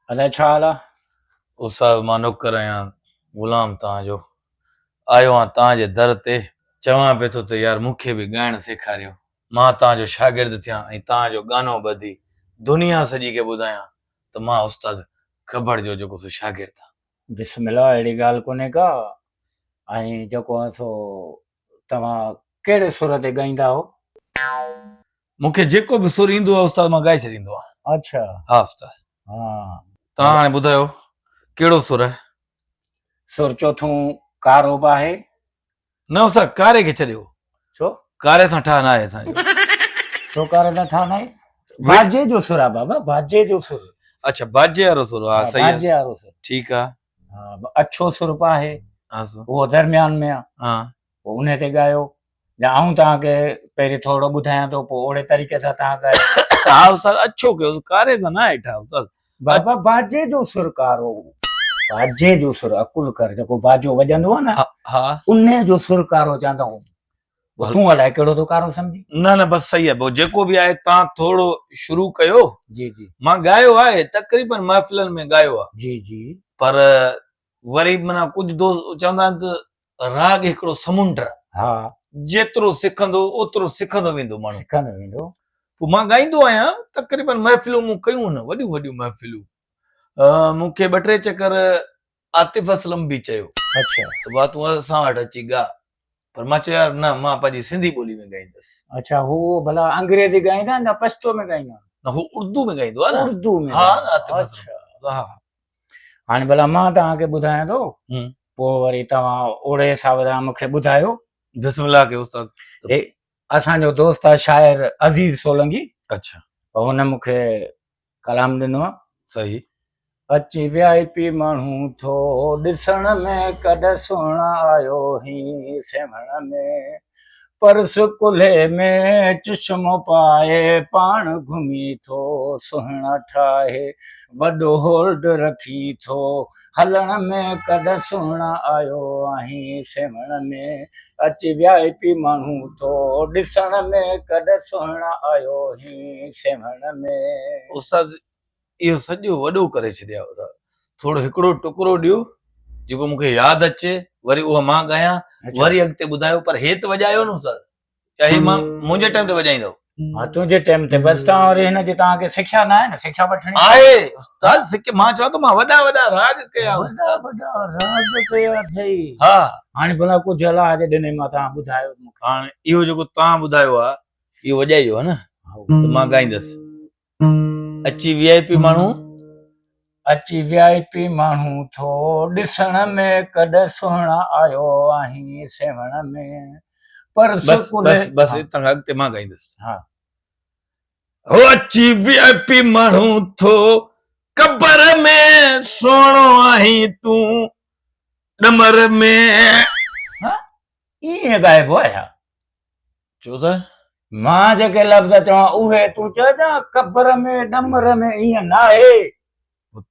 अलाए छा हाल आहे? उस्ताद मां नौकर आहियां, ग़ुलाम तव्हांजो। आयो आहियां तव्हांजे दर ते, चवां पियो थो त यार मूंखे बि ॻाइणु सेखारियो। मां तव्हांजो शागिर्द थियां ऐं तव्हांजो गानो ॿधी दुनिया सॼी खे ॿुधायां त मां उस्ताद ख़बर जो जेको सो शागिर्द आहियां। बिस्मिल्लाह, अहिड़ी ॻाल्हि कोन्हे का। ऐं जेको आहे सो तव्हां कहिड़े सुर ते ॻाईंदा हो? मूंखे जेको बि सुर ईंदो आहे उस्ताद मां ॻाए छॾींदो आहियां। अच्छा, हा उस्ताद। हा। तव्हां हाणे ॿुधायो कहिड़ो सुर आहे? सुर चोथों कारो बि आहे। न उस्ताद कारे खे छॾियो, छो कारे सां ठा न आहे असांजो। छो कारे सां ठा न आहे? बाजे जो सुर आहे बाबा, बाजे जो सुर। अच्छा बाजे वारो सुर, हा सही बाजे आहे, वारो सुर। ठीकु आहे। हा, अछो सुर बि आहे, हा उहो दरमियान में आहे, हा पोइ उन ते ॻायो। या आऊं तव्हांखे पहिरीं थोरो ॿुधायां थो, पोइ ओड़े तरीक़े सां तव्हां ॻायो। हा उस्ताद अच्छो कयो, कारे सां न आहे ठा उस्ताद। बाबा बाजे जो सुर कारो, बाजे जो सुर अकुल कर, जेको बाजो वॼंदो आहे न, हा उन जो सुर कारो चवंदा आहियूं। तूं अलाए कहिड़ो तो कारो सम्झी? न न बस सही आहे, जेको बि आहे तव्हां थोरो शुरू कयो। जी जी, मां ॻायो आहे, तक़रीबन महफ़िलनि में ॻायो आहे। जी जी, पर वरी माना कुझु दोस्त चवंदा आहिनि त राग हिकिड़ो समुंड आहे, हा, जेतिरो सिखंदो ओतिरो सिखंदो वेंदो माण्हू। सिखंदो वेंदो। पोइ मां ॻाईंदो आहियां, तक़रीबन महफ़िलूं मूं कयूं न, वॾियूं वॾियूं महफ़िलूं। मूंखे 2-3 चकर आतिफ़ असलम बि चयो अच्छा त भाउ तूं असां वटि अची ॻा, पर मां चयो यार न, मां पंहिंजी सिंधी ॿोली में ॻाईंदुसि। अच्छा, हू भला अंग्रेजी ॻाईंदा आहिनि या पश्तो में ॻाईंदा आहिनि? न हू उर्दू में ॻाईंदो आहे न। उर्दू में? हा न आतिफ़ अच्छा, असलम। हा हाणे भला मां तव्हांखे ॿुधायां थो, पोइ वरी तव्हां ओड़े हिसाब सां मूंखे ॿुधायो। बिस्मिल्लाह के उस्ताद। असांजो दोस्त आहे शाइर अज़ीज़ सोलंकी। अच्छा, हुन मूंखे कलाम ॾिनो आहे। सही। अची VIP माण्हू थो ॾिसण में, कॾहिं सुहिण आयो ही सेवण में, पर्स कुल्हे में चश्मो पाए, पाण घुमी थो सुहिणा ठाहे, वॾो होल्ड रखी थो हलण में, कॾहिं सुहिण आयो आहीं सेवण में। अची VIP माण्हू थो ॾिसण में, कॾहिं सुहिण आयो ही सेवण में। उस्ताद इहो सॼो वॾो करे छॾिया उस्ताद, थोरो हिकिड़ो टुकड़ो ॾियो जेको मूंखे यादि अचे, वरी उहा मां ॻायां, वरी अॻिते ॿुधायो। पर हे त वॼायो न उस्ताद, या हे मां मुंहिंजे टाइम ते वॼाईंदव? हा, तुंहिंजे टाइम ते। बसि तव्हां वरी हिनजी तव्हांखे शिक्षा न आहे न, शिक्षा वठणी आहे उस्ताद। मां चवां थो मां वॾा वॾा राग कया उस्ताद, वॾा राग कया अथई। हा हाणे भला कुझु अलाह जे ॾिने मां तव्हां ॿुधायो मूंखे। हाणे इहो जेको तव्हां ॿुधायो आहे इहो वॼाइजो आहे न, त मां ॻाईंदुसि। अची VIP माण्हू, अची VIP माण्हू थो ॾिसण में, कॾहिं सुहिण आयो आहीं सेवण में, पर्स कुल्हे। बस हितां खां अॻिते मां ॻाईंदुसि। हा, हो अची VIP माण्हू थो कबर में, सोणो आहीं तूं ॾमर में। ईअं ॻाइबो आहे छा? छो त मां जेके लफ़्ज़ चवां उहे तूं चइजां, कबर में ॾमर में ईअं न आहे।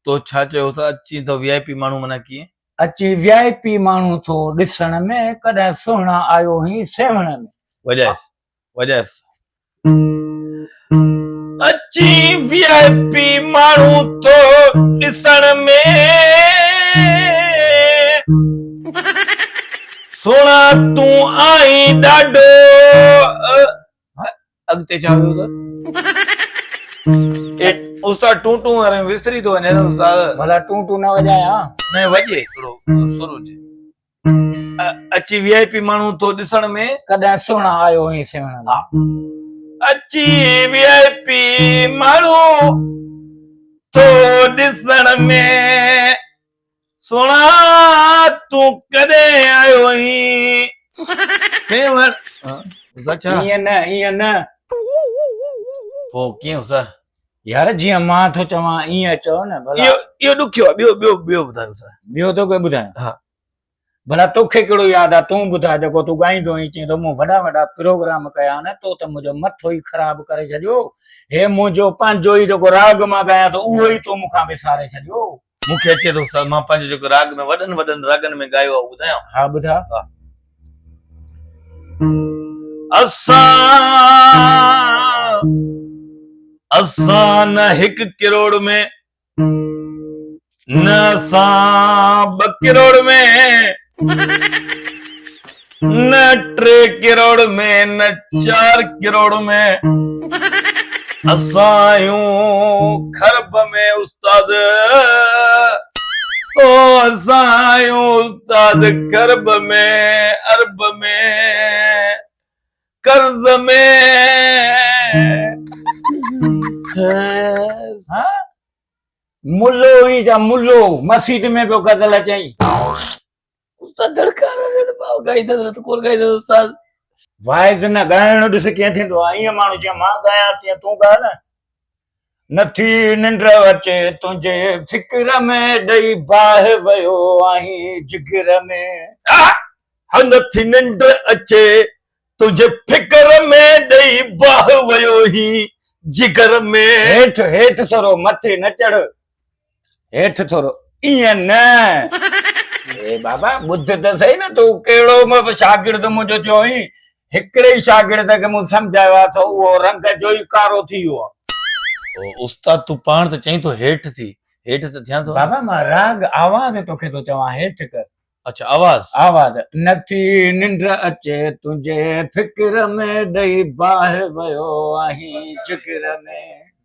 तो छा चयो त अची तो VIP माण्हू माना कीअं? अची VIP माण्हू थो ॾिसण में, कॾहिं सुहिण आयो ही सेवण में। वॼाएसि वॼाएसि। अची VIP माण्हू थो ॾिसण में, सोना तूं आई ॾाढो। अॻिते छा हुयो त उस्ताद? टूं टूं वारे विसरी थो वञे न उस्ताद। भला टूं टूं न वॼायां? न वॼे, थोरो सुर हुजे। अची VIP माण्हू थो ॾिसण में, कॾहिं सुहिण आयो ही सेवण में। अची VIP माण्हू थो ॾिसण में, सोना तूं कॾहिं आयो ही सेवण। ईअं न, ईअं न। पोइ कीअं उस्ताद? यार जीअं मां थो चवां ईअं चओ न। भला इहो ॾुखियो आहे, ॿियो ॿुधायो उस्ताद। ॿियो तो कोई ॿुधायां? हा, भला तोखे कहिड़ो यादि आहे? तूं ॿुधाए, जेको तूं ॻाईंदो आहीं। चई तो मूं वॾा वॾा प्रोग्राम कया न, तो त मुंहिंजो मथो ई ख़राब करे छॾियो। हे मुंहिंजो पंहिंजो ई जेको राग मां ॻायां थो उहो ई तो मूंखां विसारे छॾियो। मूंखे अचे थो उस्ताद, मां पंहिंजो जेको राग में वॾनि वॾनि रागनि में ॻायो आहे ॿुधायां? हा ॿुधा। असां न 1 करोड़ में न असां 2 करोड़ में, न 3 करोड़ में, न 4 करोड़ में, असां यूं खरब में उस्ताद, ओ असां यूं उस्ताद खरब में, अरब में, कर्ज में। हाँ? मुल्लो ही जा मुल्लो मस्जिद में पियो गज़ल चई। उस्ताद धड़कारा रे त भाउ गाई त कोन गाई त उस्ताद वाइज़ न ॻाइण ॾिस कीअं थींदो आहे। ईअं माण्हू चए मां ॻायां तीअं तूं ॻा न। नथी निंड अचे तुंहिंजे फिक्र में ॾेई बाहि वियो आहीं जिगर में। नथी निंड अचे तुंहिंजे फिक्र में ॾेई बाहि वियो ही जिगर में। हेठि हेठि थोरो मथे न चढ़, हेठि थोरो ईअं न। ए बाबा ॿुध त सही न, तूं कहिड़ो शागिर्द मुंहिंजो थियो हुई। हिकिड़े ई शागिर्द खे मूं सम्झायो आहे त उहो रंग जो ई कारो थी वियो आहे। उस्ताद तूं पाण त चईं तो हेठि थी, हेठि त थियां थो। बाबा मां राग आवाज़ तोखे थो चवां, हेठि कर। अच्छा आवाज़ आवाज़। नथी निंड अचे तुंहिंजे फिक्र में ॾेई बाहि वियो आहीं जिगर में।